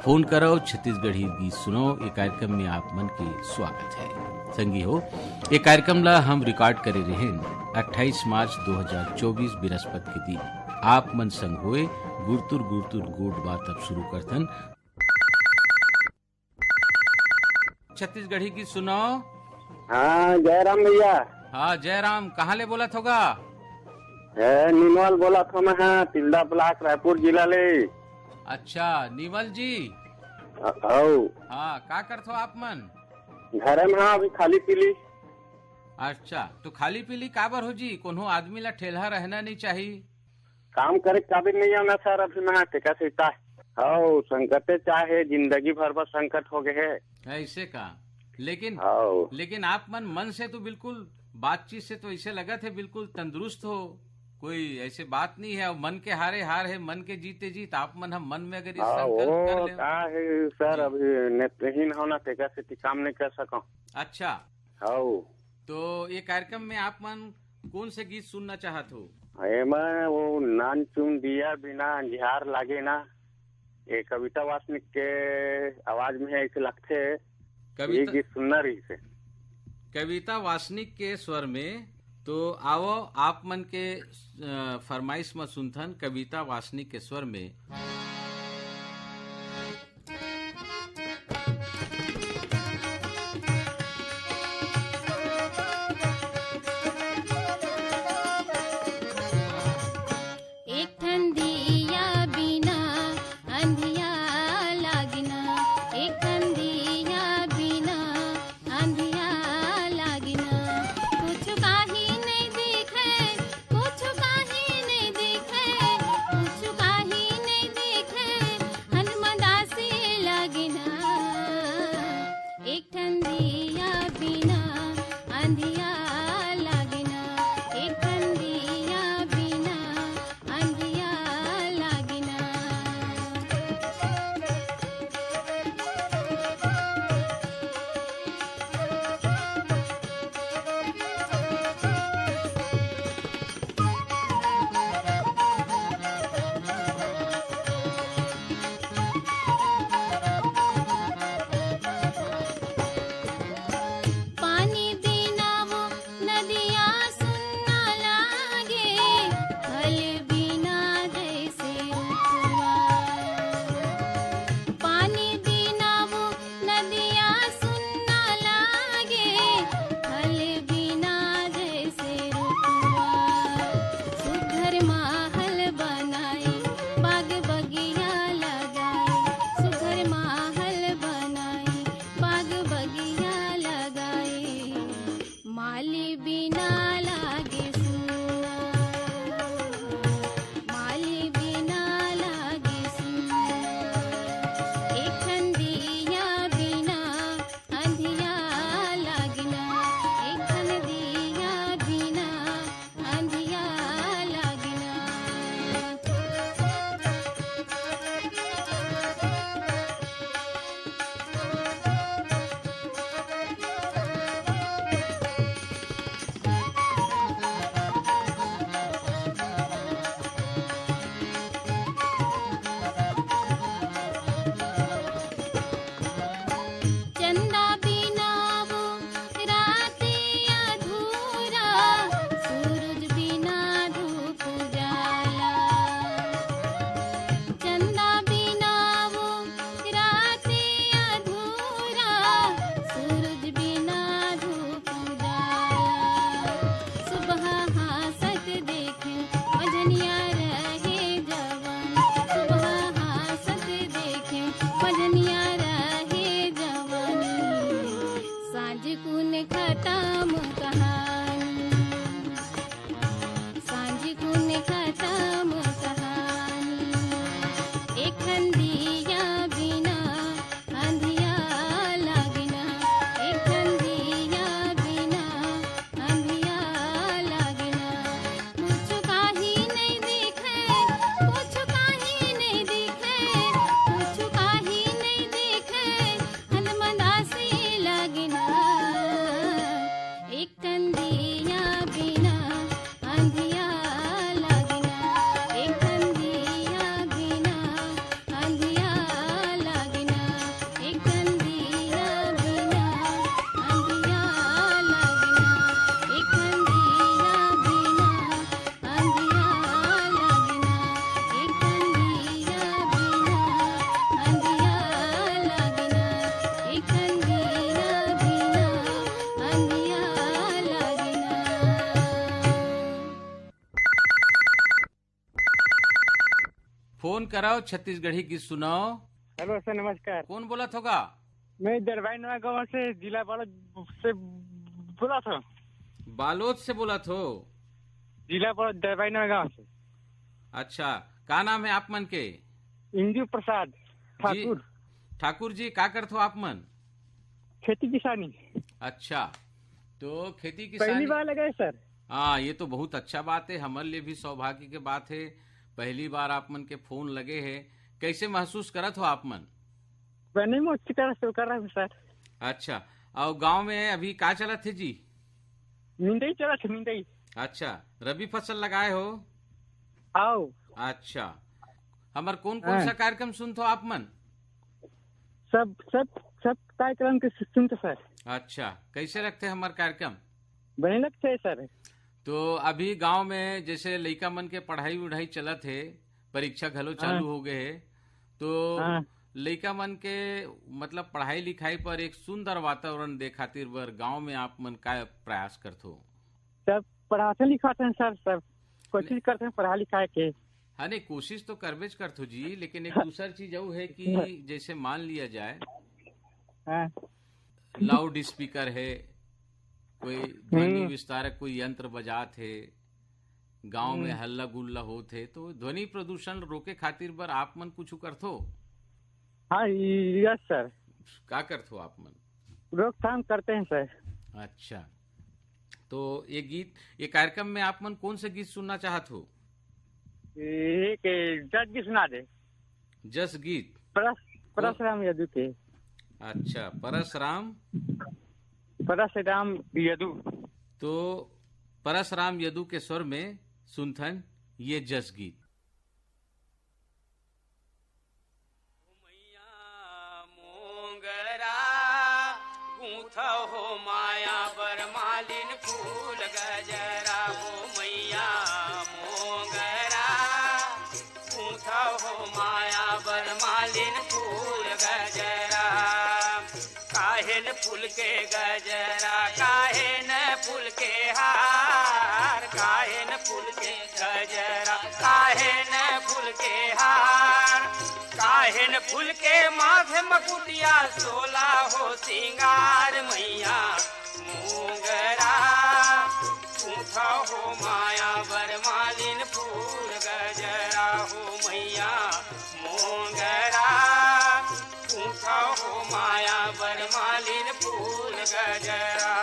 Phone करो, छत्तीसगढ़ी गीत सुनो। ये कार्यक्रम में आप मन के स्वागत है। संगी हो, ये कार्यक्रम ला हम रिकॉर्ड करे रहे 28 मार्च 2024 बृहस्पति के दिन। आप मन संग होए गुरतुर गुरतुर गुड बात अब शुरू करथन। छत्तीसगढ़ी गीत सुनो। हाँ जयराम भैया। हाँ जयराम, कहाँ ले बोला थोगा? निमल बोला था मैं, हाँ तिल्दा ब्लॉक रायपुर जिला ले। अच्छा निमल जी। हाँ का करथो आप मन? घर में हाँ अभी खाली पीली। अच्छा तो खाली पीली काबर हो जी? कोनो आदमी ला ठेला रहना नहीं चाहिए। काम करे काबिल नहीं है ना सर, अभी मैं टेका सीता है। संकटे चाहे जिंदगी भर बस संकट हो गए है ऐसे का। लेकिन आप मन से तो बिल्कुल बातचीत से तो ऐसे लगा थे बिल्कुल तंदुरुस्त हो। कोई ऐसे बात नहीं है। मन के हारे हार है, मन के जीते जीत। आप हम मन में अगर इस संकल्प कर ले। का है सर, अभी नेत्रहीन होना टेका से काम नहीं कर सका। अच्छा तो ये कार्यक्रम में आप मन कौन से गीत सुनना चाहत हो? मैं वो नान चुन दिया बिना अंधियार लागे ना, ये कविता वासनिक के आवाज में है, ऐसे लगते ये गीत सुनना रही से। कविता वासनिक के स्वर में तो आओ आप मन के फरमाइश में सुनथन कविता वासनिक के स्वर में। फोन कराओ, छत्तीसगढ़ी गीत सुनाओ। हेलो सर, नमस्कार। कौन बोला होगा? मैं दरबाई नवा गाँव से, जिला बालोद से बोला था। बालोद से बोला थो? जिला बालोद, दरबाई नवा गाँव से। अच्छा, का नाम है आप मन के? इंदु प्रसाद ठाकुर। ठाकुर जी, का करते हो आप मन? खेती किसानी। अच्छा, तो खेती किसानी पहली बार लगे सर। हाँ, ये तो बहुत अच्छा बात है, हमारे लिए भी सौभाग्य की बात है। पहली बार आप मन के फोन लगे हैं। कैसे महसूस करत हो आप मन? मैंने में अच्छी तरह से कर रहा हूँ सर। अच्छा, और गांव में अभी का चला थे जी? नींदई चला था, नींदई। अच्छा, रबी फसल लगाए हो? आओ। अच्छा, हमार कौन कौन सा कार्यक्रम सुनते हो आप मन? सब सब सब कार्यक्रम के सुनते सर। अच्छा, कैसे रखते हैं हमारे कार्यक्रम? बने लगते है सर। तो अभी गांव में जैसे लइका मन के पढ़ाई उढ़ाई चलत है, परीक्षा घलो चालू हो गए है, तो लइका मन के मतलब पढ़ाई लिखाई पर एक सुंदर वातावरण दे खातिर बर गांव में आप मन का प्रयास करते हो? सब पढ़ाते लिखाते हैं सर, सब कोशिश करते हैं पढ़ा लिखा के। हाँ, नहीं कोशिश तो करबेज करते हो जी, लेकिन एक दूसरा चीज वो है कि जैसे मान लिया जाए लाउड स्पीकर है, कोई ध्वनि विस्तारक कोई यंत्र बजात है, गांव में हल्ला गुल्ला होत है, तो ध्वनि प्रदूषण रोके खातिर बर आप मन कुछ करथो? हाँ यस सर। का करथो आप मन? रोकथाम करते हैं सर। अच्छा, तो ये कार्यक्रम में आप मन कौन से गीत सुनना चाहत हो? एक जज गीत सुना दे। जस गीत? परसराम यदु के। अच्छा, परसराम यदु। तो परसराम यदु के स्वर में सुनथन ये जस गीत। मोंगरा गूंथा हो माया बरमालिन फूल गजरा, हो मैया मोंगरा गूंथा हो माया बरमालिन फूल गजरा। काहेन फूल के गजरा, काहेन फूल के हार, काहेन फूल के गजरा, काहेन फूल के हार, काहेन फूल के माथे मकुटिया, सोला हो सिंगार, मैया मोंगरा गूंथा हो माया बरमालिन फूल गजरा, हो मैया मोंगरा गूंथा हो माया बरमालिन फूल गजरा।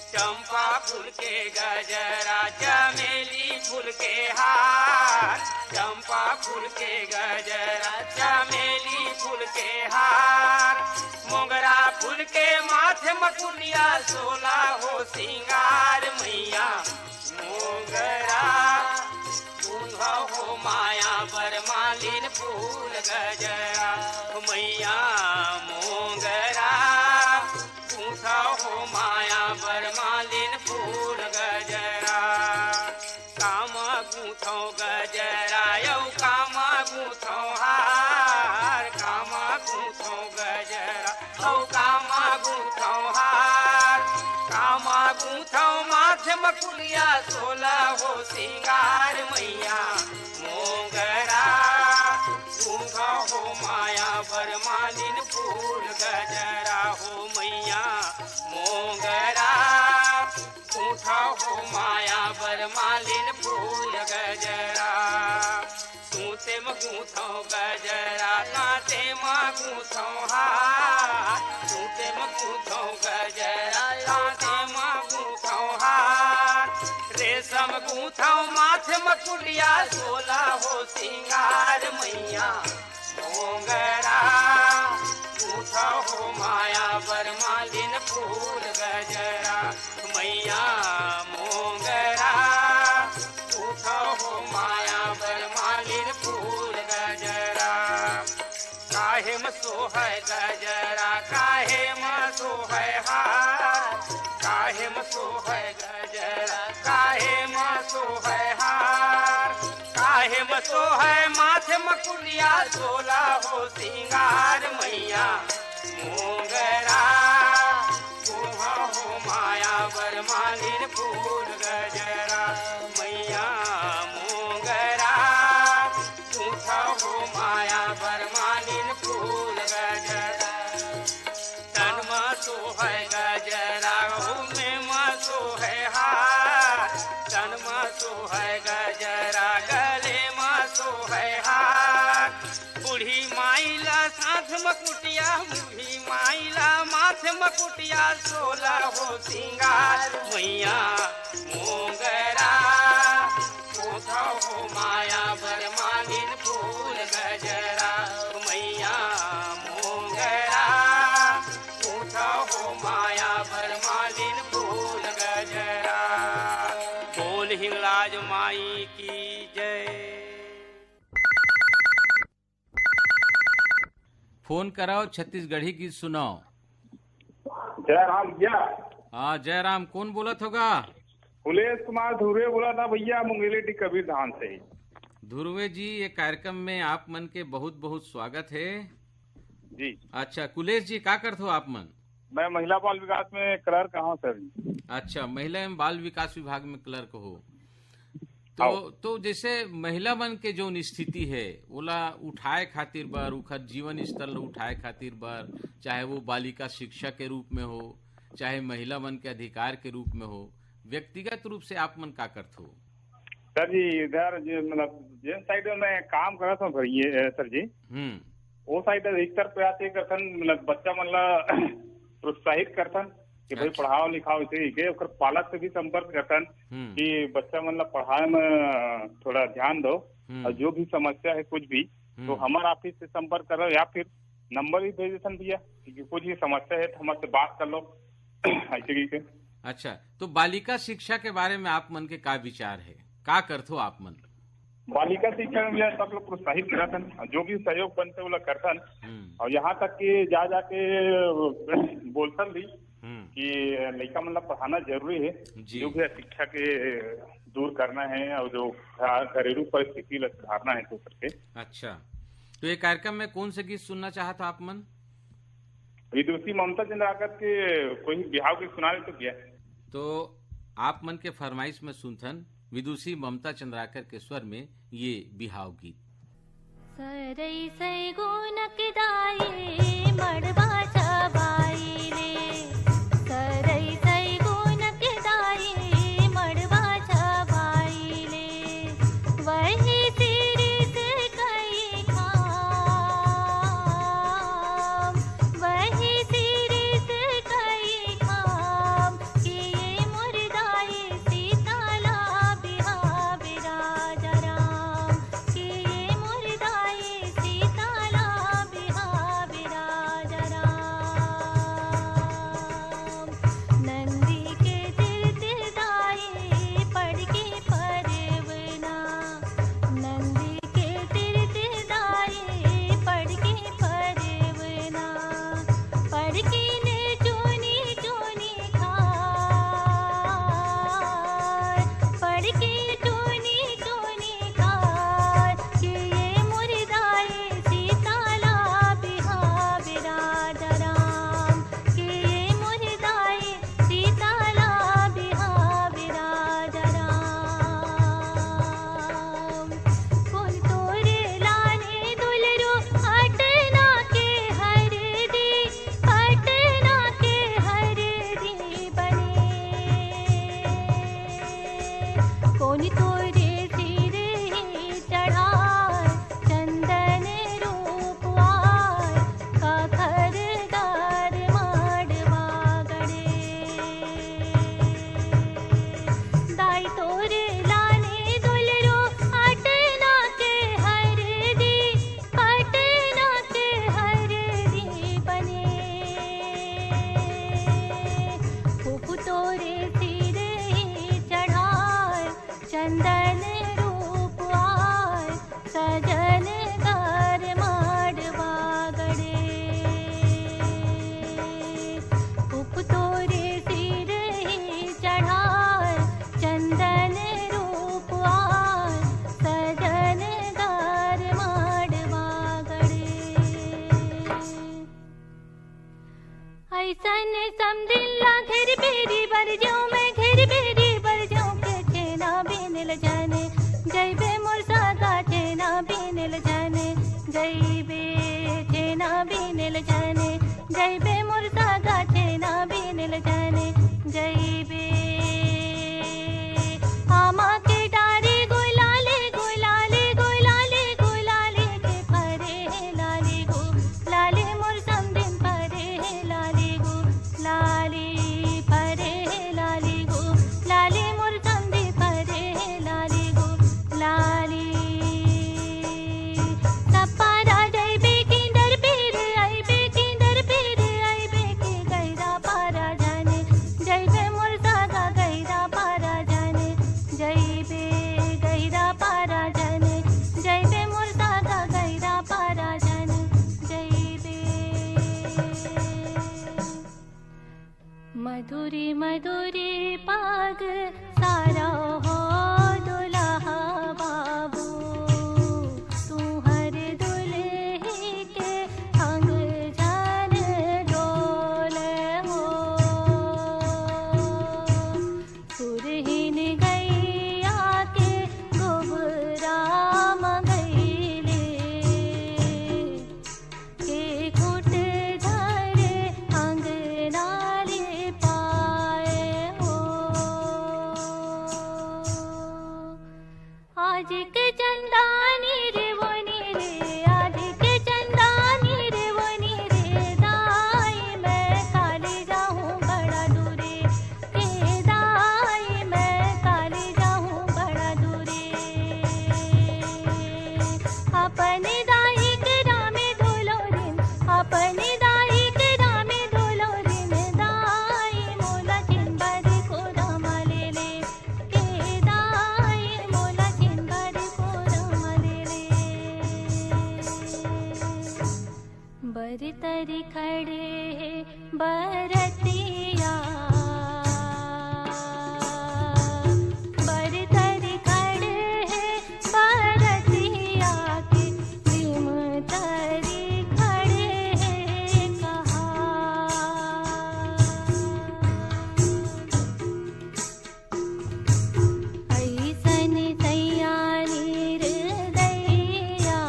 चंपा फूल के गजरा, चमेली फूल के हार, चंपा फूल के गजरा, चमेली फूल के हार, मोगरा फूल के माथे मकुटिया, सोला हो सिंगार, मैया मोगरा गूंथा हो माया बरमालिन फूल गजरा, मैया मोगरा गूंथा हो माया बरमालिन फूल गजरा। कामा गूंथो गजरा, यौ कामा गूंथो हार, कामा गूंथो गजरा, औ कामा गूंथो हार, कामा गूंथो माथे मकुलिया, सोला हो सिंगार, मैया मोंगरा गूंथा हो माया बरमालिन फूल गजरा, हो मैया मोंगरा गूंथा हो माया बरमालिन फूल गजरा। सूते में गूंथो गजरा, कांटे में गूंथो हार, सूते में गूंथो गजरा, कांटे में गूंथो हार, रेशम गूंथो माथे मकुटिया, सोला हो सिंगार, मैया मोंगरा गूंथा हो माया बरमालिन फूल गजरा, मैया मोंगरा गूंथा हो माया बरमालिन फूल गजरा। काहे में सोहै गजरा, काहे में सोहै हार, काहे में सोहै गजरा, काहे में सोहै हार, काहे में सोहै माथे मकुलिया, सोला हो सिंगार, मैया मोंगरा गूंथा हो माया बरमालिन फूल गजरा, मैया मोंगरा गूंथा माया बर मालिन फूल गजरा तन में सोहे गजरा में सोहे हार तन में सोहे गजरा गले में सोहे हार बूढ़ी माइला साथ मकुटिया बूढ़ी माइला माथे मकुटिया 16 हो सिंगार मैया मोगरा पोथा हो माया बर मालिन फूल गजरा मैया मोगरा पोथा हो माया बर मालिन फूल गजरा बोल हिंगलाज माई की जय। फोन कराओ छत्तीसगढ़ी की सुनाओ। जयराम भैया। हाँ जयराम, कौन बोलत होगा? कुलेश कुमार धुर्वे बोला था भैया, मुंगेली कबीर धाम से। धुर्वे जी, ये कार्यक्रम में आप मन के बहुत बहुत स्वागत है जी। अच्छा कुलेश जी, क्या करते हो आप मन? मैं महिला बाल विकास में क्लर्क हूँ सर। अच्छा, महिला एवं बाल विकास विभाग में क्लर्क हो। तो जैसे महिला मन के जो स्थिति है ओला उठाए खातिर बर, उखर जीवन स्तर उठाए खातिर बर, चाहे वो बालिका शिक्षा के रूप में हो, चाहे महिला मन के अधिकार के रूप में हो, व्यक्तिगत रूप से आप मन का करते हो? सर जी इधर मतलब जिन साइड में मैं काम करता हूँ सर जी, वो साइड अधिकतर प्रयास ये करथन, मतलब बच्चा मन ला प्रोत्साहित करथन कि भाई पढ़ाओ लिखाओ इसे के, और पालक से भी संपर्क करथन कि बच्चा मन ला पढ़ाए में थोड़ा ध्यान दो, और जो भी समस्या है कुछ भी तो हमारे ऑफिस से संपर्क करो, या फिर नंबर ही भेज देथन भैया कि कुछ भी समस्या है तो हमसे बात कर लो ऐसे के। अच्छा, तो बालिका शिक्षा के बारे में आप मन के का विचार है, का करते हो आप मन? बालिका शिक्षा में भैया सब लोग प्रोत्साहित करथन, जो भी सहयोग बनते वो लोग करथन, और यहाँ तक कि जाके बोलथन भी कि लड़का मतलब पढ़ाना जरूरी है, जो भी शिक्षा के दूर करना है और जो घरेलू परिस्थिति सुधारना है तो करके। अच्छा, तो ये कार्यक्रम में कौन से गीत सुनना चाहता आप मन? विदुषी ममता चंद्राकर के कोई बिहाव के सुना तो किया। तो आप मन के फरमाइश में सुनथन विदुषी ममता चंद्राकर के स्वर में ये बिहाव गीत। सरई सई गुनक दाई मड़वा चबाई रे, सरई सई गुनक दाई मड़वा चबाई रे, वही सिर से कई खाम, वही सिर से कई खाम, कि मुर्दाई सीताला बिहा बिराजा राम, कि मुर्दाई सीताला बिहा बिराजा राम। नंदी के दिल दाई पढ़ के परवना, नंदी के दिल दाई पढ़ के परवना, पढ़ के ने चुनी चुनी खार, पढ़ के चुनी चुनी खार, कि ये मुर्दाई सीताला बिहा बिराजा राम, कि ये मुर्दाई सीताला बिहा बिराजा राम। कौन तोरे लाने दुलरू हटना के हर दी, हटना के हर दी बने, कौन तोरे सिर चढ़ाए चंदन रूपवार, का खरदार माडवा गड़े, दाई तोरे लाने दुलरू हटना के हर दी, हटना के हर दी बने, फूफू तोरे सिर चढ़ाए चंदन रूपवार, सजन घर माडवा गड़े, फूफू तोरे सिर चढ़ाए चंदन रूपवार, सजन घर माडवा गड़े। ऐसन समदिल्ला घेर बेरी बर जाऊं मैं, घेर बेरी बर जाऊं के चेना बिनल जाने, जैबे मोर सागा चेना बिनल जाने, जय बे मुर्दा गाछे ना बिनल जाने जय बे आमा के डारी गुलाले गुलाले गुलाले गुलाले के फरे लाले गो लाले मोर समदिन फरे लाले गो लाले फरे लाले गो लाले मोर समदि फरे लाले गो लाले सपारा जय बे किंदर पीर आई बे किंदर पीर आई बे के गैरा पारा जाने जय बे मोर सागा गैरा पारा जाने जय बे गैरा पारा जाने जय बे मोर सागा गैरा पारा जाने जय बे मधुरी मधुरी पाग सारा हो दुल्हा बाबू तू हर दुल्हे के अंग जान डोले हो सुरहीन गैया के गोबरा मंगैले के खुट धरे अंगनाले पाए हो आज के चंदानी रे वनी रे आज के चंदानी रे वनी रे दाई मैं काले जाऊं बड़ा दूरे के दाई मैं काले जाऊं बड़ा दूरे अपने दाई के रामे धोलो दिन अपने दाई के रामे धोलो दिन दाई मोला चिंबर को रामा ले ले के दाई मोला चिंबर को रामा ले ले बरतरी खड़े बरतिया बरतरी खड़े बरतिया के प्रेम तरी खड़े कहा ऐसन सैयानी हृदया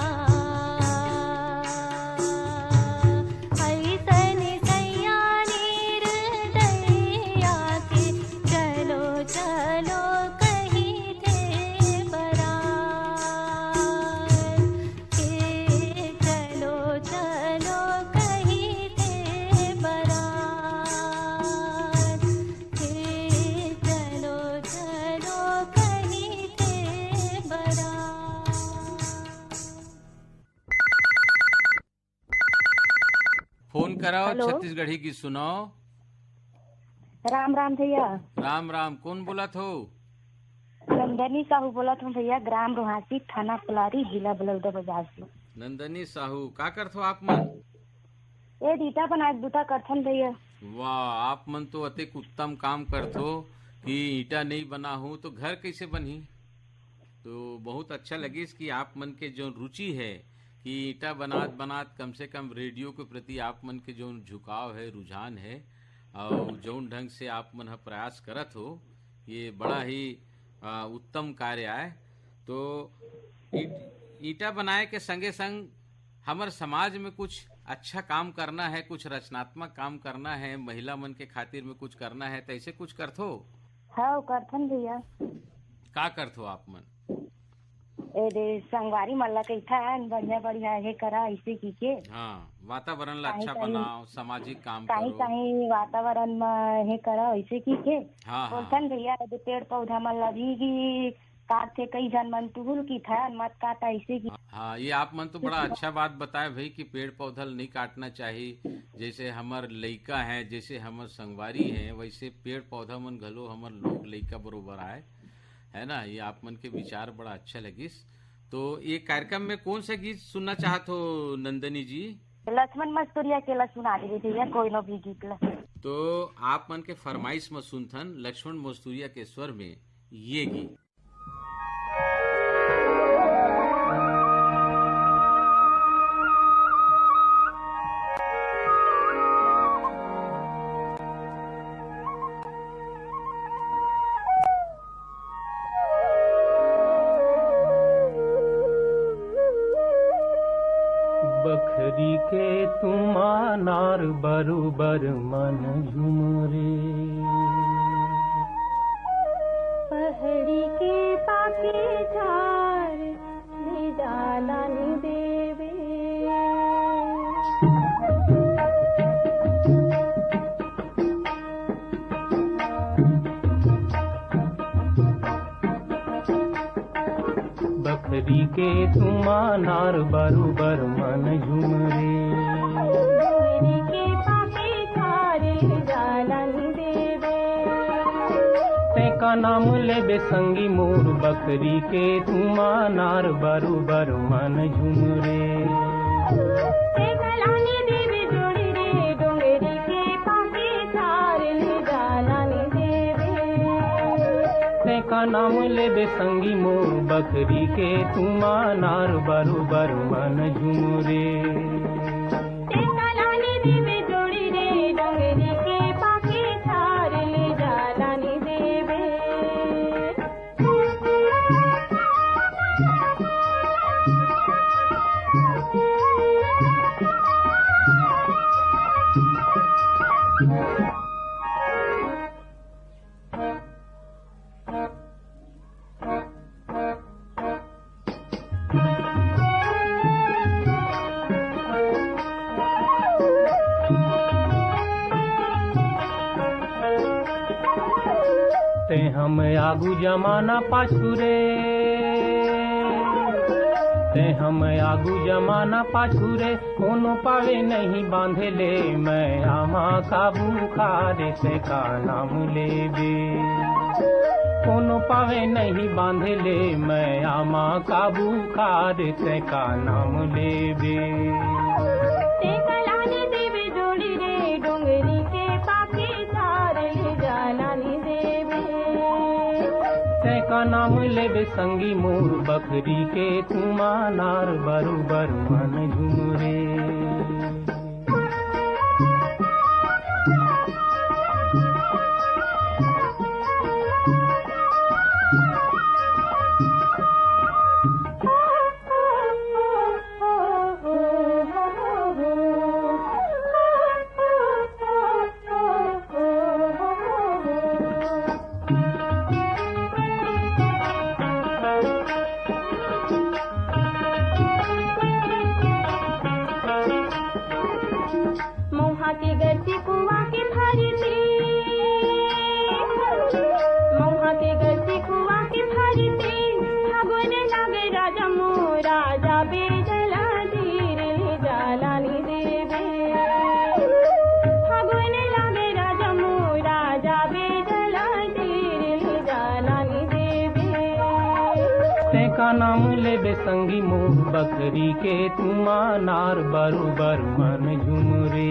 ऐसन सैयानी हृदया के चलो चलो कहीं थे बरात के चलो चलो कहीं थे बरात के चलो चलो कहीं थे बरात फोन कराओ हेलो। छत्तीसगढ़ी की सुनाओ। राम राम भैया। राम राम, कौन बोला थो? नंदनी साहू बोला था भैया, ग्राम रोहासी, थाना पुलारी, जिला बलौदाबाजार से। नंदनी साहू, का करथो आप मन? ए ईटा बना दूटा करथन भैया। वाह, आप मन तो अतिक उत्तम काम करथो कि ईटा नहीं बना हूँ तो घर कैसे बनी। तो बहुत अच्छा लगिस कि आप मन के जो रुचि है कि ईटा बनात बनात कम से कम रेडियो के प्रति आप मन के जो झुकाव है, रुझान है, और जौन ढंग से आप मन प्रयास करत हो, ये बड़ा ही उत्तम कार्य है। तो ईटा बनाए के संगे संग हमारे समाज में कुछ अच्छा काम करना है, कुछ रचनात्मक काम करना है, महिला मन के खातिर में कुछ करना है, तो ऐसे कुछ करथो? हाँ करथन भैया। का करथो आप मन? ए दे संगवारी मल्ला कैथा बढ़िया बढ़िया हे करा ऐसे की के। हाँ, वातावरण ला अच्छा बनाओ, सामाजिक काम कहीं करो। कहीं वातावरण में हे करा ऐसे की के। हाँ, बोलथन भैया ए पेड़ पौधा मल्ला भी काटते कई जन मन तुहुल की था मत काटा ऐसे की। हाँ, ये आप मन तो बड़ा अच्छा बात बताए भाई कि पेड़ पौधा नहीं काटना चाहिए। जैसे हमार लइका है, जैसे हमार संगवारी है, वैसे पेड़ पौधा मन घलो हमार लोग लइका बरोबर आए, है ना। ये आप मन के विचार बड़ा अच्छा लगिस। तो ये कार्यक्रम में कौन सा गीत सुनना चाहत हो नंदनी जी? लक्ष्मण मस्तूरिया के ला सुना दे भैया, कोई नो भी गीत ला। तो आप मन के फरमाइश में सुनथन लक्ष्मण मस्तूरिया के स्वर में ये गीत। बखरी के तुमा नार बरुबर मन झुमरे पहड़ी के पाके झार ले जाला नी देवे बखरी के तुमा नार बरुबर मन झुमरे पहड़ी के पाके झार ले जाला नी देवे का नाम ले बेसंगी मोर बकरी के तुमा नार बरुबर मन झुमरे गलानी देवी जोड़ी रे डोंगरी के पाके झार ले जाला नी देवे का नाम ले बेसंगी मोर बकरी के तुमा नार बरुबर मन झुमरे गलानी देवी जोड़ी रे डोंगरी के पाके झार ले जाला नी देवे ते हम आगू जमाना पाछुरे ते हम आगू जमाना पाछुरे कोनो पावे नहीं बांधे ले मैं आमा काबू खारे से का नाम लेबे कोनो पावे नहीं बांधे ले मैं आमा काबू खारे से का नाम लेबे गलानी देवी जोड़ी रे डोंगरी के पाके झार ले जाला नी देवे का नाम लेबे संगी मोर बकरी के तुमा नार बरुबर मन झुमरे मौहा के गरती कुआ के भरती मौहा के गरती कुआ के भरती फागुन लागे राजा मोरा जाबे जला धीर ले जाला नी देवे फागुन लागे राजा मोरा जाबे जला धीर ले जाला नी देवे का नाम लेबे संगी मोर बकरी के तुमा नार बरुबर मन झुमरे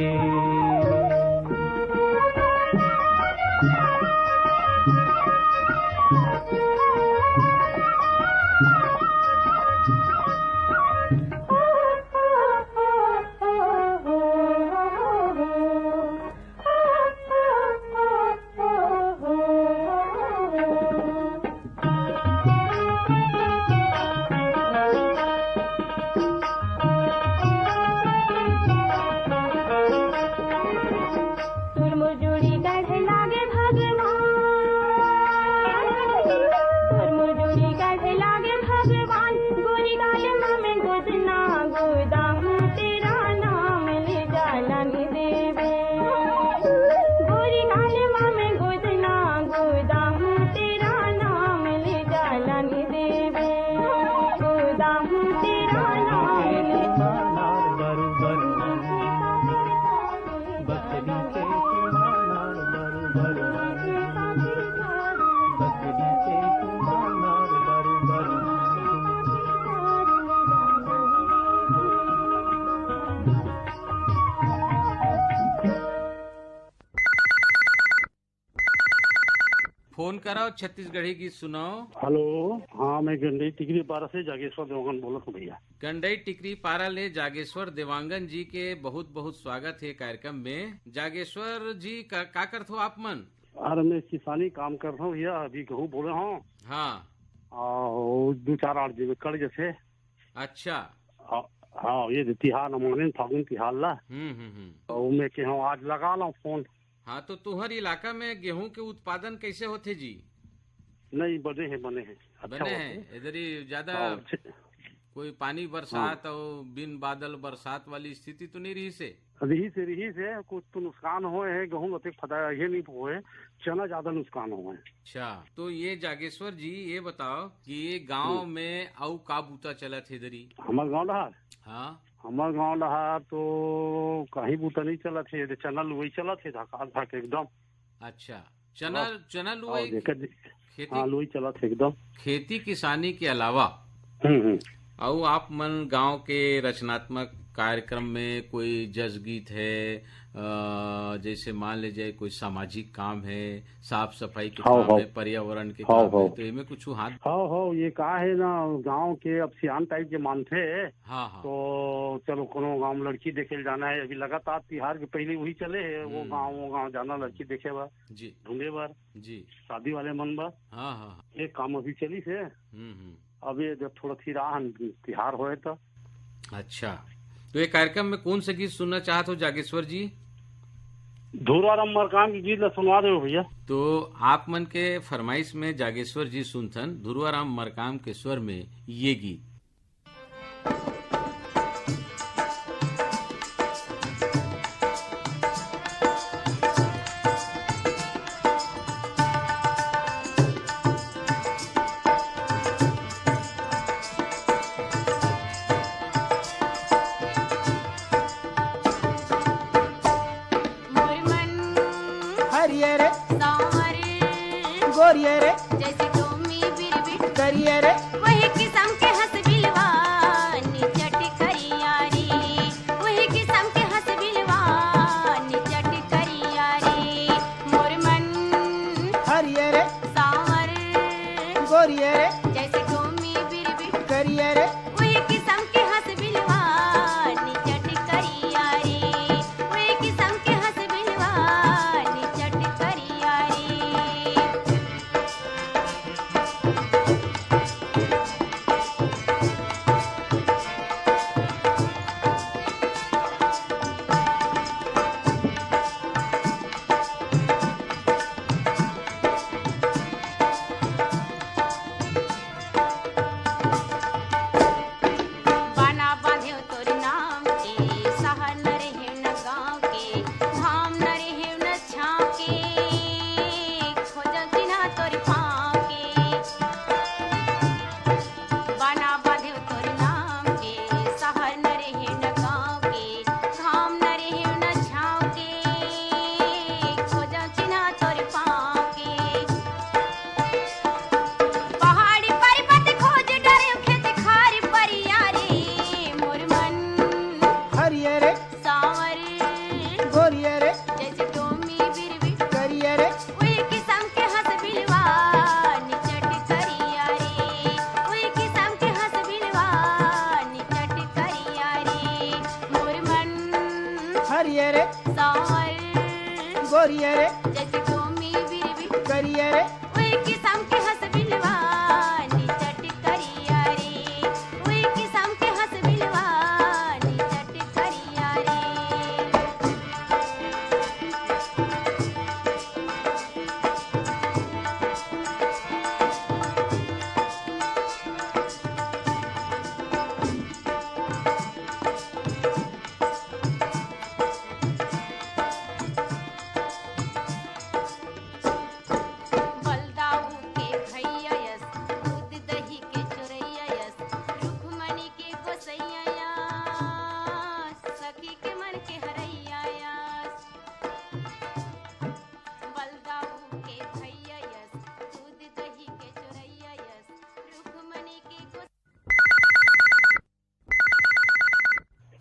फोन कराओ छत्तीसगढ़ी गीत सुनाओ। हेलो, हाँ मैं गंडई टिकरी पारा से जागेश्वर देवांगन बोला हूँ भैया। गंडई टिकरी पारा ले जागेश्वर देवांगन जी के बहुत बहुत स्वागत है कार्यक्रम में। जागेश्वर जी का करते हो आप मन? अरे मैं किसानी काम कर रहा हूँ भैया, अभी गेहूँ बोले हूँ। हाँ, 2-4 आठ जगह कड़ जैसे। अच्छा, हाँ ये तिहार माने फागुन तिहार ला और मैं के हम आज लगा लो फोन। हाँ तो तुम्हारे इलाका में गेहूं के उत्पादन कैसे होते जी? नहीं बने हैं अच्छा बने हैं इधर ही ज्यादा कोई पानी बरसात और बिन बादल बरसात वाली स्थिति तो नहीं रही से? रही से कुछ तो नुकसान हुए है, गेहूं अतिक फटा ये नहीं हुए, चना ज्यादा नुकसान हुए। अच्छा तो ये जागेश्वर जी ये बताओ कि ये गांव में आउ का बूता चला थे इधर ही? हमारे गाँव रहा हाँ हमारे गाँव रहा तो कहीं बूता नहीं चला थे, चना लुई चला थे धका एकदम। अच्छा चना लुई खेती? हाँ लुई चला थे एकदम। खेती किसानी के अलावा और आप मन गांव के रचनात्मक कार्यक्रम में कोई जस गीत है, जैसे मान लीजिए कोई सामाजिक काम है, साफ सफाई के काम है, पर्यावरण के काम है, तो इनमें कुछ हाथ? हाँ ये कहा है ना गांव के अब सियान टाइप के मानते। हाँ तो चलो कोनो गांव में लड़की देखे जाना है, अभी लगातार तिहार के पहले वही चले है, वो गांव जाना लड़की देखे बा जी, ढूंढे बार जी, शादी वाले मन बा। हाँ एक काम अभी चली से अब ये जब थोड़ा तिहार होए तो। अच्छा तो ये कार्यक्रम में कौन से गीत सुनना चाहते हो जागेश्वर जी? धुरवाराम मरकाम की गीत सुनवा दो भैया। तो आप मन के फरमाइश में जागेश्वर जी सुनथन धुरवाराम मरकाम के स्वर में ये गीत।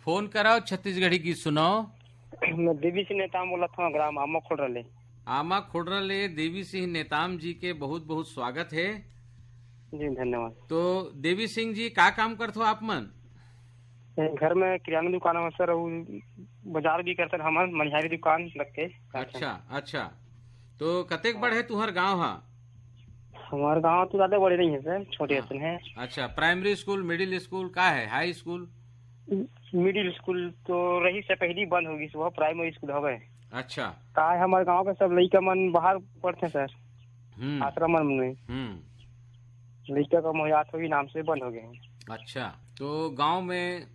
फोन कराओ छत्तीसगढ़ी गीत सुनाओ। मैं देवी सिंह नेताम बोला था, ग्राम आमा खोडरले। आमा खोडरले देवी सिंह नेताम जी के बहुत बहुत स्वागत है जी, धन्यवाद। तो देवी सिंह जी का काम करते हो आप मन? घर में किराना दुकान है सर, बाजार भी करते हम, मनिहारी दुकान लग के। अच्छा तो कतेक बड़े तुहर गाँव है? हमारे गाँव तो ज्यादा बड़े नहीं है सर, छोटे है। अच्छा प्राइमरी स्कूल, मिडिल स्कूल का है, हाई स्कूल? मिडिल स्कूल तो रही से पहली बंद होगी, सुबह प्राइमरी स्कूल हो गए। अच्छा। का है हमारे गांव के सब लड़का मन बाहर पढ़ते हैं सर, आश्रम में। लड़का का मोह 8वीं नाम से बंद हो गए हैं। अच्छा, तो गांव में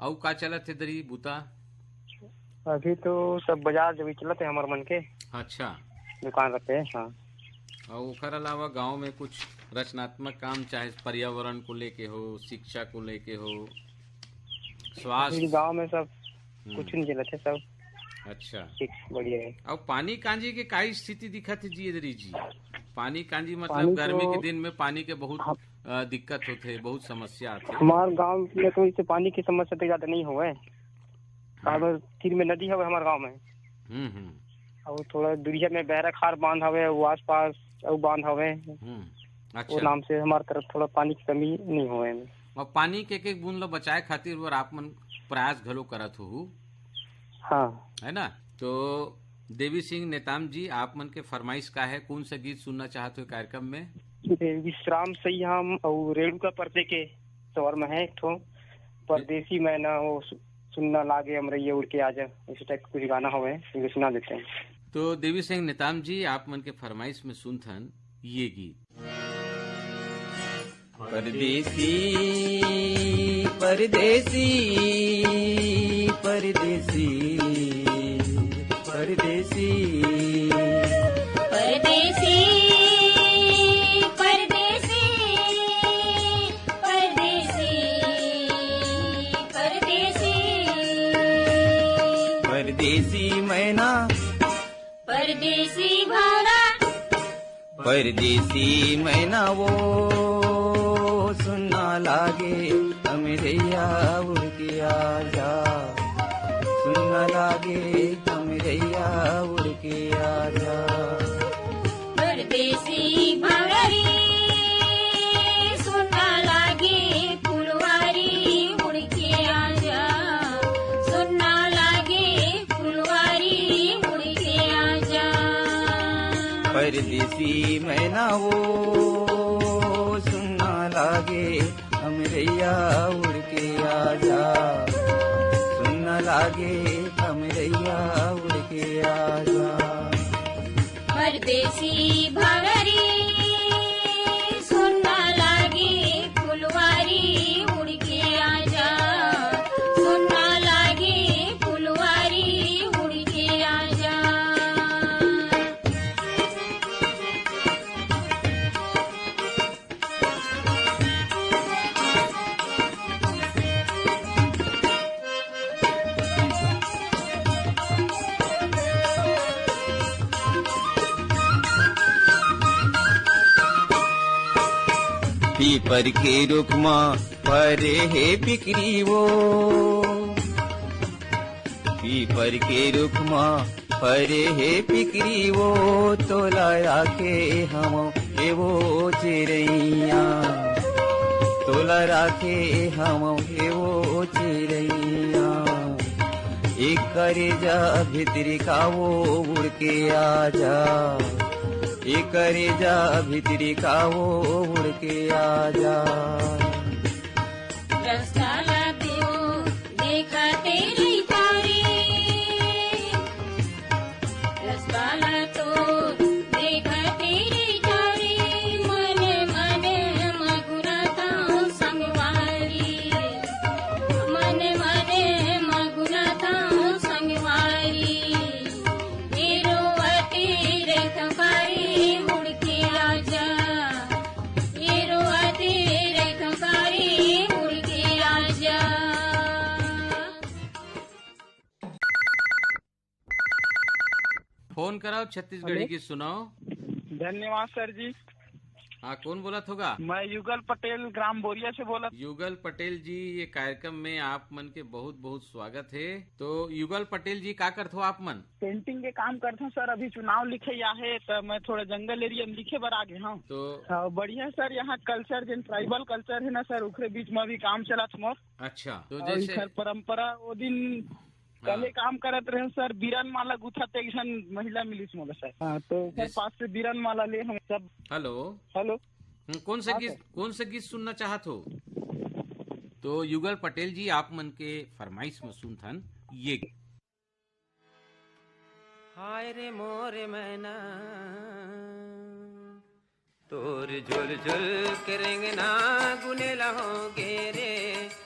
और का चलत है दरी बूता? अभी तो सब बाजार जब चलते हैं हमारे मन के। अच्छा, दुकान रखते हैं। हाँ, और ओकर अलावा गांव में कुछ रचनात्मक काम, चाहे पर्यावरण को लेके हो, शिक्षा को लेके हो, स्वास्थ्य? गांव में सब कुछ नहीं चलते, सब अच्छा ठीक बढ़िया है। और पानी कांजी के का स्थिति दिखत है जी दरी जी? पानी कांजी मतलब गर्मी के दिन में पानी के बहुत दिक्कत होते है, बहुत समस्या आती है। हमारे गांव में तो इससे पानी की समस्या तो ज्यादा नहीं हुआ है। तीर में नदी है हमारे गांव में। और थोड़ा दूरिया में बहरा खार बांध हवे, वो आस पास और बांध हवे। अच्छा। वो नाम से हमारे तरफ थोड़ा पानी की कमी नहीं हुआ है। और पानी के एक बूंद ला बचाए खातिर और आप मन प्रयास घलो करत हो। हाँ, है ना? तो देवी सिंह नेताम जी, आप मन के फरमाइश का है, कौन सा गीत सुनना चाहते हो कार्यक्रम में? विश्राम सयाम और रेणुका पर्दे के स्वर में है एक ठो परदेसी मैना, वो सुनना लागे अमरैया उड़ के आजा, इस टाइप कुछ गाना हो गए, सुना देते हैं। तो देवी सिंह नेताम जी, आप मन के फरमाइश में सुनथन ये गीत। परदेसी परदेसी परदेसी परदेसी परदेसी परदेसी परदेसी परदेसी परदेसी मैना परदेसी भाड़ा परदेसी मैना वो सुनना लागे अमरैया उड़ के आजा, सुनना लागे अमरैया उड़ के आजा। परदेसी भाड़ी सुनना लागे फुलवारी उड़ के आजा, सुनना लागे फुलवारी उड़ के आजा। परदेसी मैना वो सुनना लागे अमरैया उड़ के आजा, सुनना लागे अमरैया उड़ के आजा। परदेसी भाड़ी सुनना लागे फुलवारी उड़ के आजा, सुनना लागे फुलवारी उड़ के आजा। पीपर के रुख माँ परे है बिक्री वो, पीपर के रुख माँ परे है बिक्री वो, तोला राखे हम हे वो चिड़ैया, तोला राखे हम हे वो चिड़ैया। एक करे जा भीतर का वो उड़ के आजा, एक करे जा भीतरी का वो उड़ के आजा। रास्ता लाते हो देखा तेरी तारी, रास्ता लातो देखा तेरी तारी, मन मन मगुनाता संगवारी, मन मन मगुनाता संगवारी। मेरो अतीरे कपारी फोन कराओ छत्तीसगढ़ी की सुनाओ। धन्यवाद सर जी। हाँ, कौन बोला होगा? मैं युगल पटेल ग्राम बोरिया से बोला। युगल पटेल जी, ये कार्यक्रम में आप मन के बहुत बहुत स्वागत है। तो युगल पटेल जी, क्या करते हो आप मन? पेंटिंग के काम करते हूँ सर। अभी चुनाव लिखे या है तो मैं थोड़ा जंगल एरिया में लिखे बर आ गए हूँ। तो बढ़िया सर, यहाँ कल्चर जिन ट्राइबल कल्चर है ना सर, उखरे बीच में भी काम चला मोर। अच्छा, तो जैसे परंपरा वो दिन कले काम करत रहे सर, बीरन माला गुथत एक जन महिला मिली मोला सर। हाँ, तो सर पास से बीरन माला ले हम सब। हेलो हेलो, कौन सा गीत सुनना चाहत हो? तो युगल पटेल जी आप मन के फरमाइश में सुनथन ये। हाय रे मोर मैना तोर झुल झुल के रेंगना गुने लहोगे रे,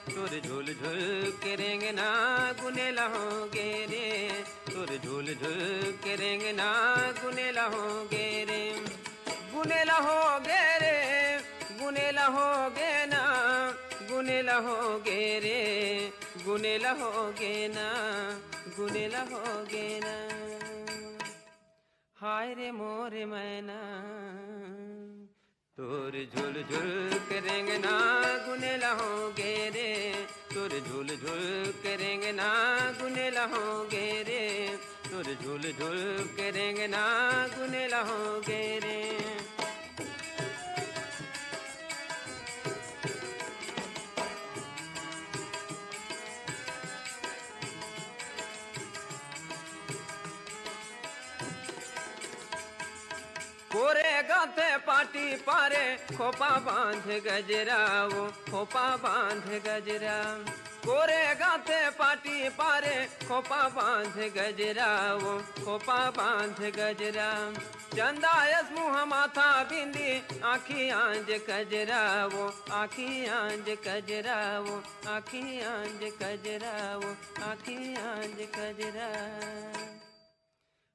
तोर झुल झुल के रेंगना गुने लहोगे रे, तोर झुल झुल के रेंगना गुने लहोगे रे, गुने लहोगे रे, गुने लहोगे ना, गुने लहोगे रे, गुने लहोगे ना, गुने लहोगे ना। हाय रे मोर मैना तोर झुल झुल के रेंगना गुने लहोगे रे, तोर झुल झुल के रेंगना गुने लहोगे रे, तोर झुल झुल के रेंगना गुने लहोगे रे। कोरे गाथे पाटी पारे खोपा बांध गजरा, वो खोपा बांध गजरा, कोरे गाथे पाटी पारे खोपा बांध गजरा, वो खोपा बांध गजरा, चंदायस मुँह माथा बिंदी आँखी आंज कजरा, वो आँखी आंज कजरा, वो आँखी आंज कजरा, वो आँखी आंज कजरा।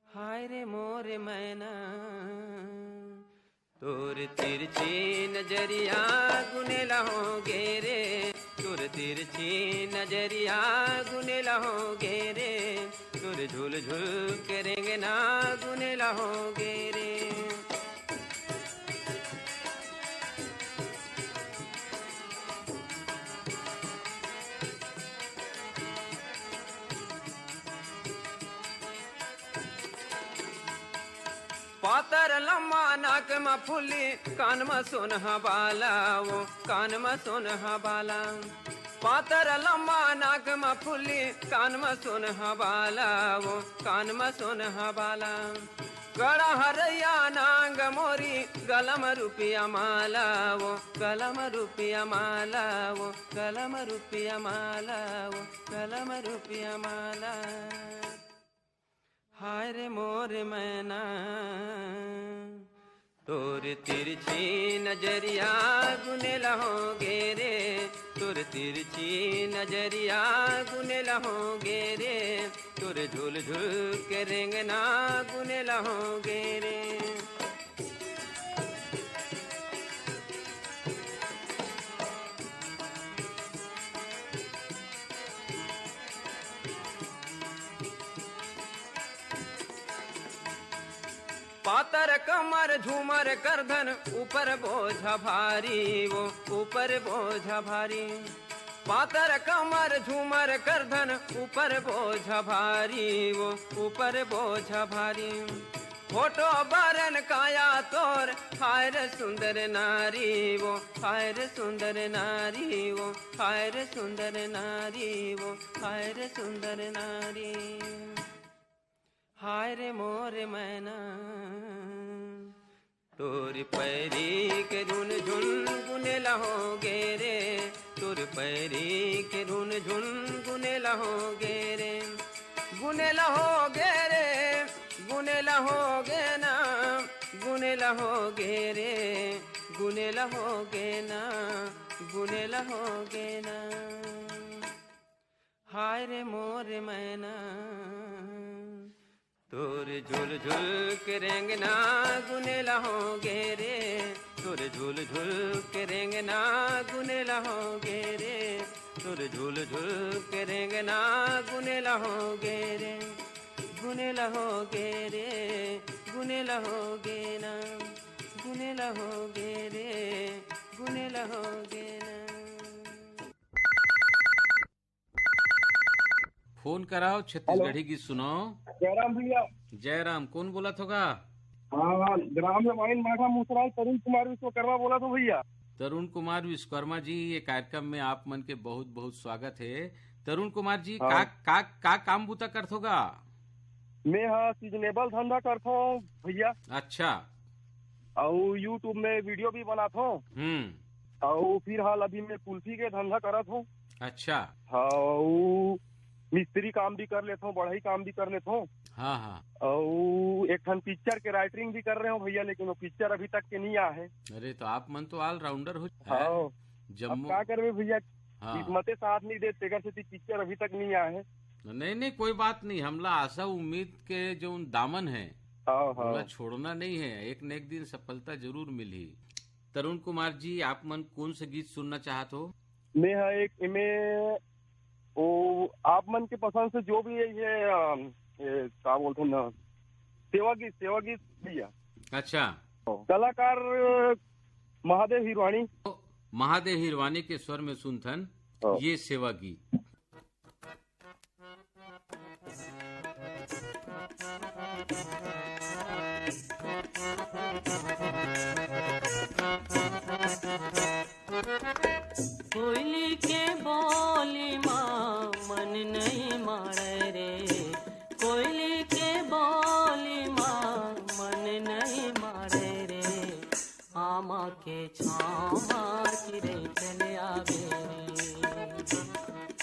हाय रे मोर मैना तोर तिरछी नजरिया गुने लहोगे रे, तोर तिरछी नजरिया गुने लहोगे रे, तोर झुल झुल के रेंगना गुने लहोगे रे। पातर लम्बा नाक में फुली कान में सोनहा बाला, वो कान में सोनहा बाला, पातर लम्बा नाक में फुली कान में सोनहा बाला, वो कान में सोनहा बाला, गड़ा हरैया नांग मोरी गलम रुपया माला, वो गलम रुपया माला, वो गलम रुपया माला, वो गलम रुपया माला। हाय रे मोर मैना तोर तिरछी नजरिया गुने लहोगे रे, तोर तिरछी नजरिया गुने लहोगे रे, तोर झुल झुल के रेंगना गुने लहोगे रे। पातर कमर झूमर करधन ऊपर बोझा भारी, वो ऊपर बोझा भारी, पातर कमर झूमर करधन ऊपर बोझा भारी, वो ऊपर बोझा भारी, फोटो बरन काया तोर हाय रे सुंदर नारी, वो हाय रे सुंदर नारी, वो हाय रे सुंदर नारी, वो हाय रे सुंदर नारी। हाय रे मोर मैना तोर पैरी के रुन झुन गुने लहोगे रे, तोर पैरी के रुन झुन गुने लहोगे रे, गुने लहोगे रे, गुने लहोगे ना, गुने लहोगे रे, गुने लहोगे ना, गुने लहोगे ना। हाय रे मोर मैना तोर झुल झुल के रेंगना गुने लहोगे रे, तोर झुल झुल के रेंगना गुने लहोगे रे, तोर झुल झुल के रेंगना गुने लहोगे रे, गुने लहोगे रे, गुने लहोगे ना, गुने लहोगे रे, गुने लहोगे ना। फोन कराओ छत्तीसगढ़ी की सुनो। जयराम भैया। जयराम, कौन बोला था? हाँ, ग्राम जमाइन माठा मुसराज तरुण कुमार विश्वकर्मा बोला था भैया। तरुण कुमार विश्वकर्मा जी, ये कार्यक्रम में आप मन के बहुत बहुत स्वागत है। तरुण कुमार जी, हाँ। का काम बूता करथोगा? मैं हाँ सीजनेबल धंधा करता हूँ भैया। अच्छा। और यूट्यूब में वीडियो भी बनाता हूँ। और फिर हाल अभी मैं कुल्फी के धंधा करत हूँ। अच्छा। हाँ, और मिस्त्री काम भी कर लेता हूँ, बढ़ई काम भी कर लेता हूँ। हाँ हाँ। और एक ठन पिक्चर के राइटिंग भी कर रहे हो भैया, लेकिन वो पिक्चर अभी तक के नहीं आ है। अरे तो आप मन तो ऑलराउंडर हो। हाँ, अब जम्मू क्या करवे भैया, हाँ। किस्मते साथ नहीं दे, तेकर से पिक्चर अभी तक नहीं आया है। नहीं नहीं, कोई बात नहीं। हमला आशा उम्मीद के जो दामन है हमला छोड़ना नहीं है। एक न एक दिन सफलता जरूर मिली। तरुण कुमार जी, आप मन कौन से गीत सुनना चाहते हो? मैं एक में वो आप मन के पसंद से जो भी है ये क्या बोलते हैं ना, सेवा गीत भैया। अच्छा। कलाकार महादेव हिरवानी। महादेव हिरवानी के स्वर में सुनथन ये सेवा गीत। कोयली के बोली माँ मन नहीं मारे रे, कोयली के बोली माँ मन नहीं मारे रे, आमा के छामा चिरे चले आवे रे,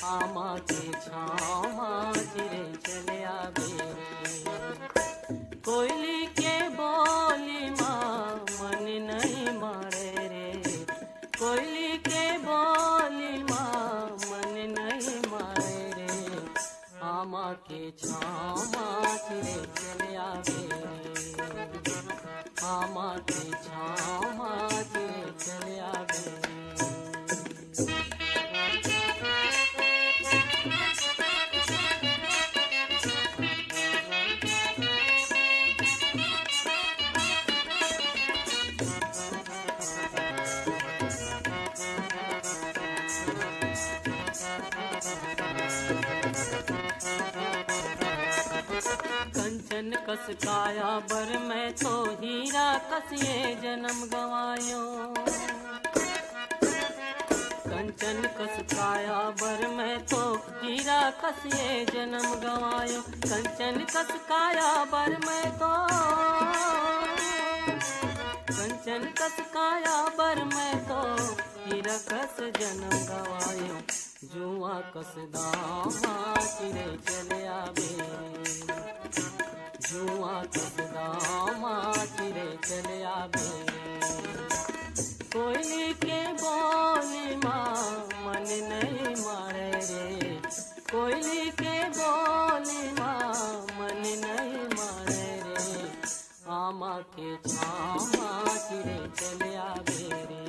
आमा के छामा चिरे चले आवे रे, कोयली के बोली माँ मन नहीं मारे रे, कोयली के बोली माँ मन नहीं मारे रे, आमा के छामा चिरे चले आवे रे, आमा के छामा चिरे चले आवे रे। कंचन कस काया बर मैं तो हीरा कस ये जन्म गवायो, कंचन कस काया बर मैं तो हीरा कस ये जन्म गवायो, कंचन कस काया बर मैं तो, कंचन कस काया बर मैं तो हीरा कस जन्म गवायो, जुआ कस दामा चिरे चले आवे, जुआ कस दामा चिरे चले आवे, कोयली के बोली माँ मन नहीं मारे रे, कोयली के बोली माँ मन नहीं मारे रे, आमा के छामा चिरे चले आवे रे,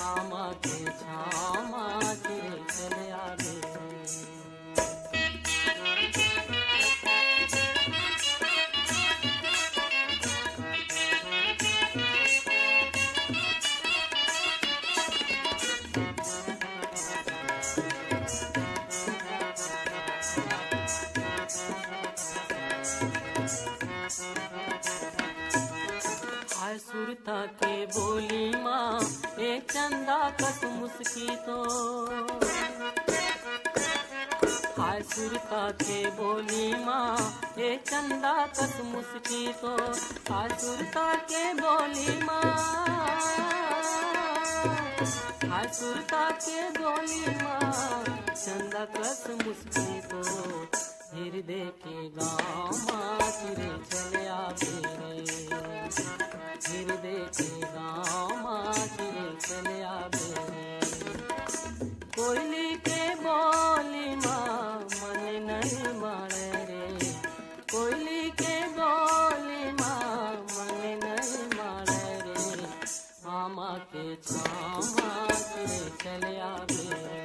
आमा के छामा चिरे चले आवे रे। हाय सुरता के बोली माँ एक चंदा कस मुस्की तो, हाय सुरता के बोली माँ एक चंदा कस मुस्की तो, हाय सुरता के बोली माँ, हाय सुरता के बोली माँ चंदा कस मुस्की तो, हृदय के गाँव माँ चिरे चले आवे रे, हृदय के गाँव माँ चिरे चले आवे रे, कोयली के बोली माँ मन नहीं मारे रे, कोयली के बोली माँ मन नहीं मारे रे, आमा के छामा चिरे चले आवे रे,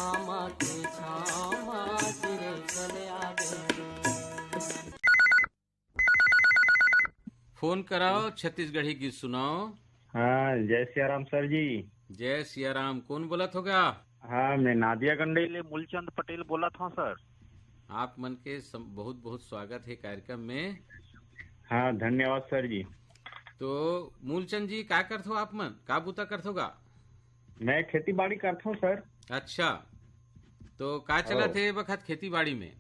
आमा के छामा चिरे चले आवे रे। फोन कराओ, छत्तीसगढ़ी गीत सुनाओ। हाँ, जय सियाराम सर जी। जय सियाराम। कौन बोलत होगा? हाँ, मैं नादिया गंडेले मूलचंद पटेल बोला था सर। आप मन के बहुत बहुत स्वागत है कार्यक्रम में। हाँ, धन्यवाद सर जी। तो मूलचंद जी क्या करते हो आप मन, का बूता करते होगा? मैं खेती बाड़ी करता हूँ सर। अच्छा, तो का चला थे वक्त खेती बाड़ी में?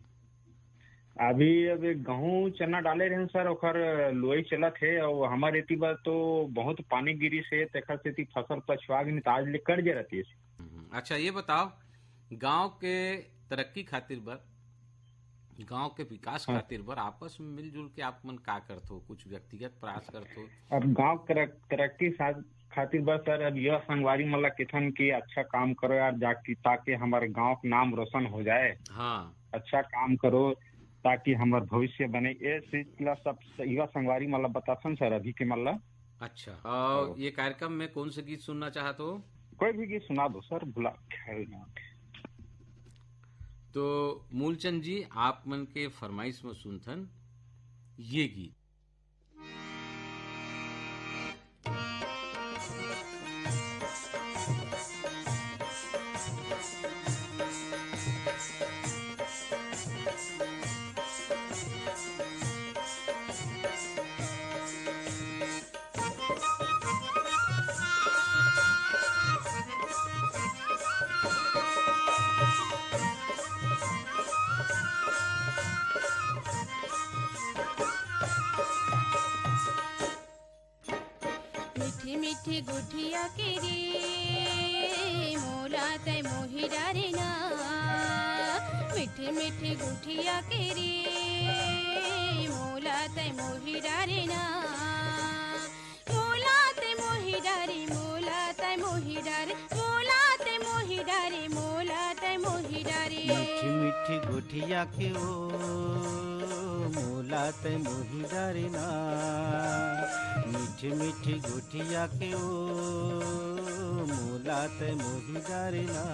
अभी गेहूं चना डाले रहे सर, ओकर लुआई चलत है और हमारे एती बार तो बहुत पानी गिरी से तेखर से फसल पछवा गई, आज ले कट जा रहती है। अच्छा ये बताओ, गांव के तरक्की खातिर बर, गांव के विकास खातिर बर आपस में मिलजुल के आप मन का करते हो, कुछ व्यक्तिगत प्रयास करते हो? अब गांव तरक्की खातिर बस सर अब यह संगवारी मतलब किथन की अच्छा काम करो यार जाके, ताकि हमारे गांव का नाम रोशन हो जाए। हाँ, अच्छा काम करो ताकि हमारा भविष्य बने, ये सिलसिला सब युवा संगवारी मतलब बतासन सर अभी के मतलब। अच्छा, और ये कार्यक्रम में कौन से गीत सुनना चाहते हो? कोई भी गीत सुना दो सर, भुला तो मूलचंद जी आप मन के फरमाइश में सुनथन ये गीत। मीठी गुठिया के रे मोला तय मोहि डारे ना, मीठी मीठी गुठिया के रे मोला तय मोहि डारे ना, मोला तय मोहि डारे, मोला तय मोहि डारे, मोला तय मोहि डारे, मोला तय मोहि डारे। मीठी मीठी गुठिया के ओ मोला तय मोहि डारे ना, मीठी मीठी गुठिया के ओ मोला तय मोहि डारे ना,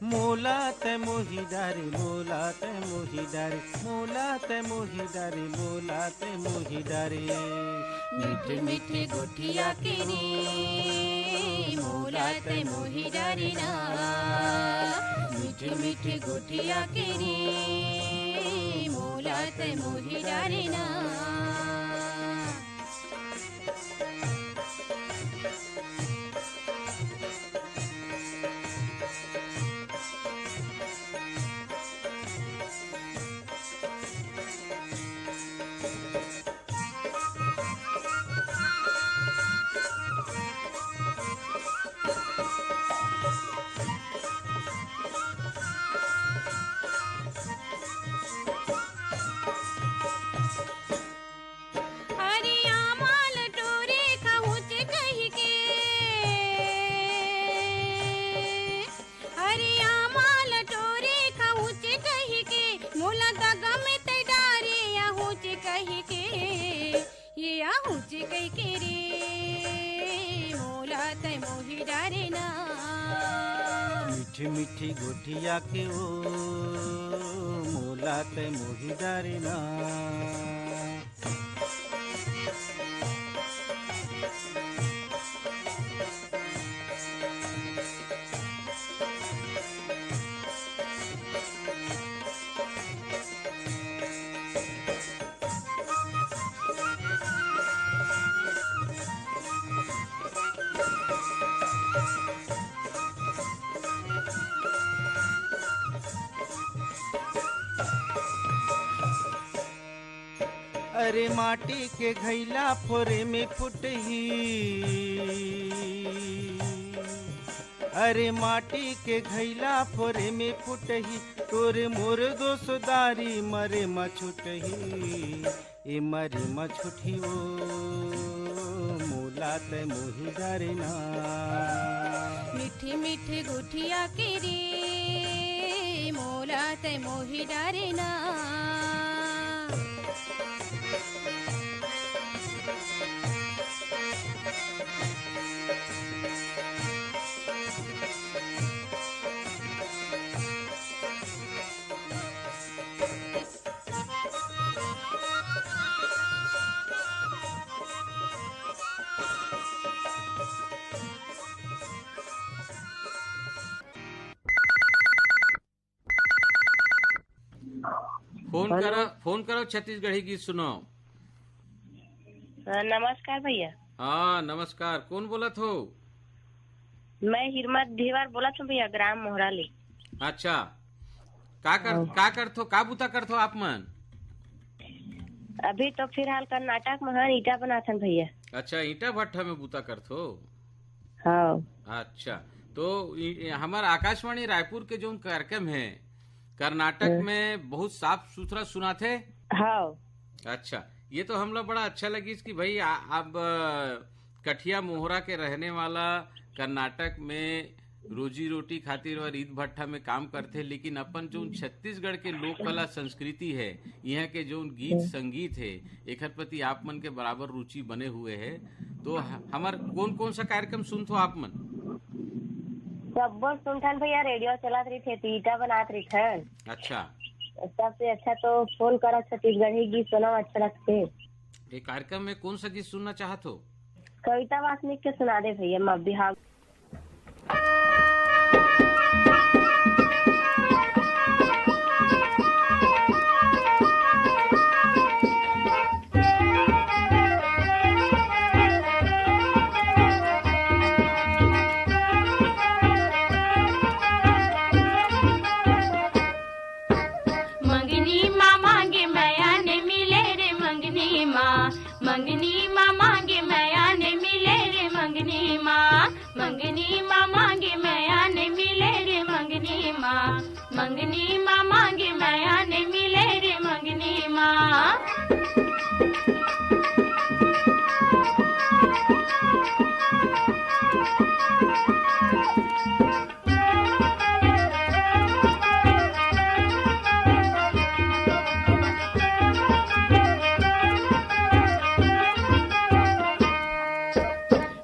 मोला तय मोहि डारे, मोला तय मोहि डारे, मोला तय मोहि डारे, मोला तय मोहि डारे। मीठी मीठी गुठिया के रे मोला तय मोहि डारे ना, मीठी मीठी गुठिया के रे मोला तय मोहि डारे ना। मीठी मीठी गुठिया के ओ मोला तय मोहि डारे ना। अरे माटी के घैला फोरे में फुटही, अरे माटी के घैला फोरे में फुटही, तोरे मोर दोसदारी मरे मछुटही, ए मरे मछुटी ओ मोला तय मोहि डारे ना। मीठी मीठी गुठिया के रे मोला तय मोहि डारे ना। फोन करो छत्तीसगढ़ी गीत सुनो। नमस्कार भैया। हाँ नमस्कार, कौन बोलत हो? मैं हिरमत धीवार बोलत हूँ भैया, ग्राम मोहराली। अच्छा, का करथो, का बुता करथो आप मन? अभी तो फिलहाल कर्नाटक में है, ईटा बनाथन भैया। अच्छा, ईटा भट्ठा में बुता करथो। हाँ। अच्छा, तो हमारा आकाशवाणी रायपुर के जो कार्यक्रम है कर्नाटक में बहुत साफ सुथरा सुनाथे। हाँ। अच्छा, ये तो हम लोग बड़ा अच्छा लगी कि भाई अब कठिया मोहरा के रहने वाला कर्नाटक में रोजी रोटी खातिर और ईद भट्ठा में काम करते, लेकिन अपन जो छत्तीसगढ़ के लोक कला संस्कृति है, यहाँ के जो गीत संगीत है, एक प्रति आप मन के बराबर रुचि बने हुए है। तो हमार कौन कौन सा कार्यक्रम सुनथो आप मन? सब सुनथन भैया, रेडियो चलात रही थे, ईटा बनात रही थे। अच्छा, सबसे अच्छा तो फोन करा, छत्तीसगढ़ी गीत सुना अच्छा लगते। ये कार्यक्रम में कौन सा गीत सुनना चाहत हो? कविता वासनिक के सुना दे भैया, मैं बिहार। मंगनी माँ मांगे माया ने मिले रे मंगनी माँ।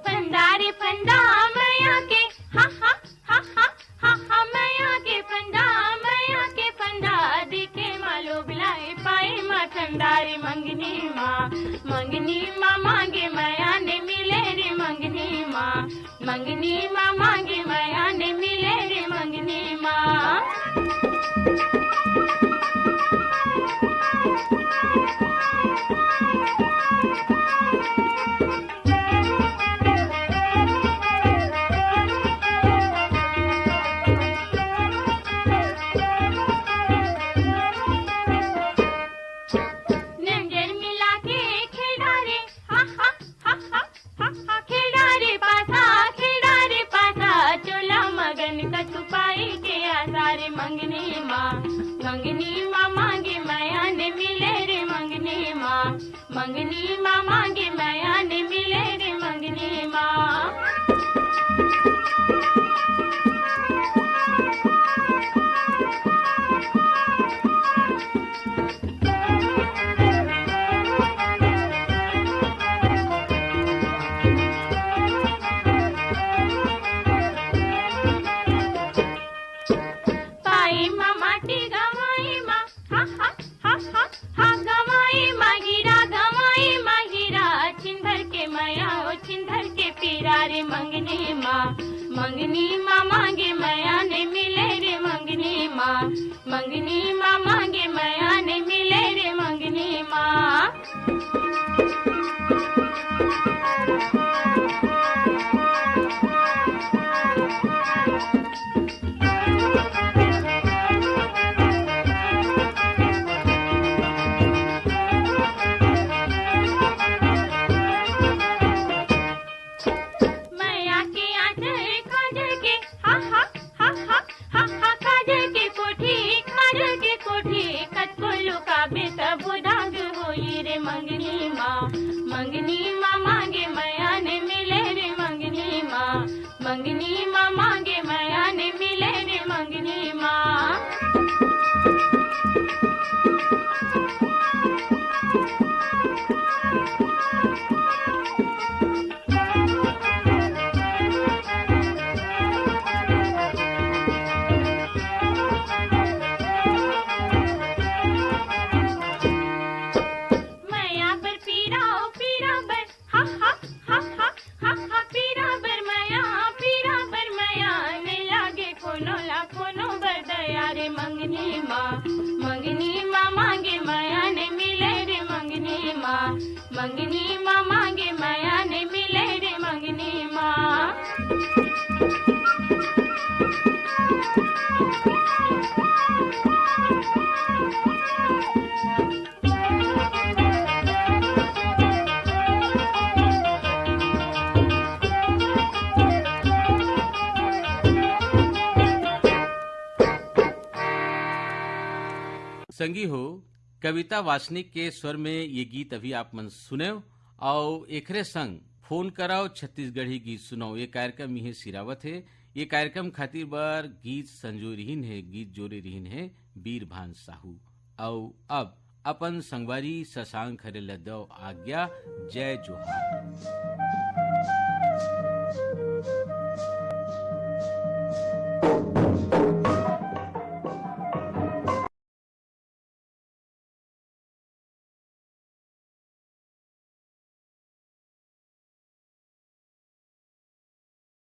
फंदारी फंदा मैया के हा हा हा हा हा हा मैया के फंदा मैया के फंदा दिखे मालो बिलाए पाए माँ ठंडारी मंगनी माँ मांगे मैया ने मिले रे मंगनी माँ मांगे मैया ने मिले रे मंगनी माँ। मंगनी माँ मांगे मैया ने मिले रे मंगनी माँ मांगे मैया ने मिले रे मंगनी माँ। मंगनी माँ मांगे मैया ने मिले रे मंगनी माँ मांगे मैया ने मिले रे मंगनी माँ। मंगनी माँ मांगे मैया ने मिले रे मंगनी माँ मांगे मैया ने मिले रे मंगनी माँ। मंगनी माँ मांगे मैया ने मिले रे मंगनी माँ मांगे मैया ने मिले रे मंगनी माँ। संगी हो कविता वासनिक के स्वर में ये गीत अभी आप मन सुने और एकरे संग फोन कराओ छत्तीसगढ़ी गीत सुनाओ। ये कार्यक्रम ये सिरावत है। ये कार्यक्रम खातिर बार गीत संजो रहीन है, गीत जोरे रहीन है बीरभान साहू। और अब अपन संगवारी शशांक हरे लदव आज्ञा। जय जोहार।